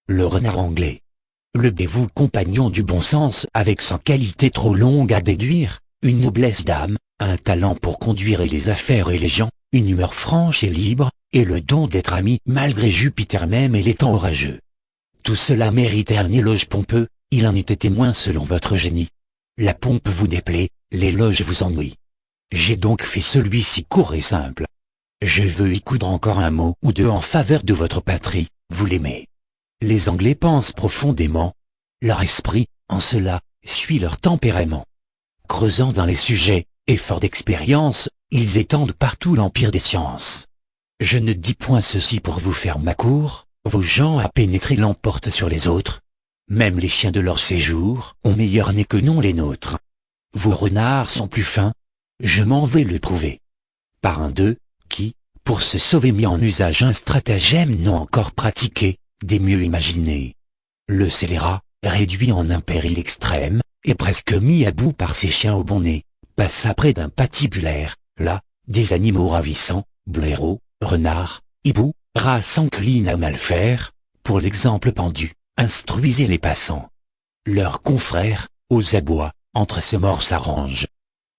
le renard anglais. Le bévou compagnon du bon sens avec 100 qualités trop longues à déduire, une noblesse d'âme, un talent pour conduire les affaires et les gens, une humeur franche et libre, et le don d'être ami malgré Jupiter même et les temps orageux. Tout cela méritait un éloge pompeux, il en était témoin selon votre génie. La pompe vous déplaît, l'éloge vous ennuie. J'ai donc fait celui-ci court et simple. Je veux y coudre encore un mot ou deux en faveur de votre patrie, vous l'aimez. Les Anglais pensent profondément. Leur esprit, en cela, suit leur tempérament. Creusant dans les sujets, et forts d'expérience, ils étendent partout l'empire des sciences. Je ne dis point ceci pour vous faire ma cour, vos gens à pénétrer l'emportent sur les autres. Même les chiens de leur séjour ont meilleur nez que non les nôtres. Vos renards sont plus fins, je m'en vais le prouver. Par un d'eux, qui, pour se sauver mis en usage un stratagème non encore pratiqué, des mieux imaginés. Le scélérat, réduit en un péril extrême, et presque mis à bout par ses chiens au bon nez, passa près d'un patibulaire, là, des animaux ravissants, blaireaux, renards, hiboux, rats s'enclinent à mal faire, pour l'exemple pendu, instruisez les passants. Leurs confrères, aux abois, entre ces morts s'arrangent.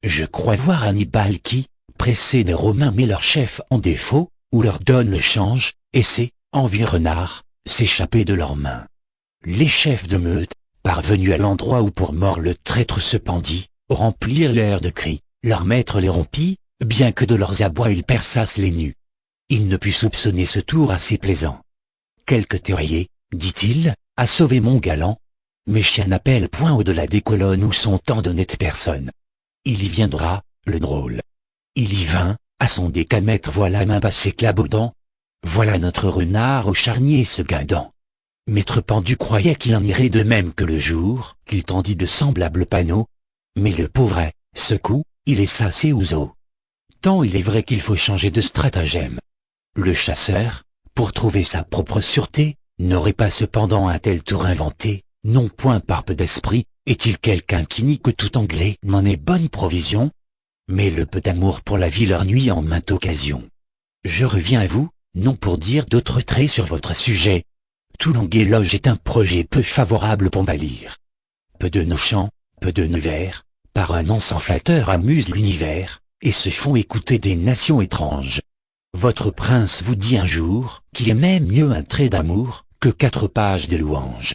Je crois voir Hannibal qui, pressé des Romains met leur chef en défaut, ou leur donne le change, et c'est, envieux renards, s'échapper de leurs mains. Les chefs de meute, parvenus à l'endroit où pour mort le traître se pendit, remplirent l'air de cris, leur maître les rompit, bien que de leurs abois ils perçassent les nus. Il ne put soupçonner ce tour assez plaisant. Quelque terrier, dit-il, a sauvé mon galant. Mes chiens n'appellent point au-delà des colonnes où sont tant d'honnêtes personnes. Il y viendra, le drôle. Il y vint, à son décamètre voilà main basse éclabaudant. Voilà notre renard au charnier se guindant. Maître Pendu croyait qu'il en irait de même que le jour, qu'il tendit de semblables panneaux. Mais le pauvre est, ce coup, il est sassé aux os. Tant il est vrai qu'il faut changer de stratagème. Le chasseur, pour trouver sa propre sûreté, n'aurait pas cependant un tel tour inventé, non point par peu d'esprit, est-il quelqu'un qui nie que tout Anglais n'en ait bonne provision? Mais le peu d'amour pour la vie leur nuit en mainte occasion. Je reviens à vous, non pour dire d'autres traits sur votre sujet. Tout langue éloge est un projet peu favorable pour ma lyre. Peu de nos chants, peu de nos vers, par un encens flatteur amusent l'univers, et se font écouter des nations étranges. Votre prince vous dit un jour, qu'il est même mieux un trait d'amour, que 4 pages de louanges.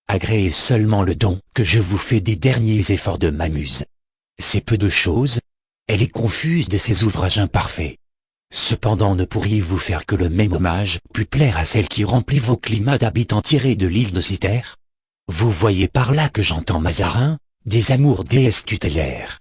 Agréez seulement le don que je vous fais des derniers efforts de ma muse. C'est peu de choses, elle est confuse de ces ouvrages imparfaits. Cependant ne pourriez-vous faire que le même hommage pût plaire à celle qui remplit vos climats d'habitants tirés de l'île de Cythère? Vous voyez par là que j'entends Mazarin, des amours déesses tutélaires.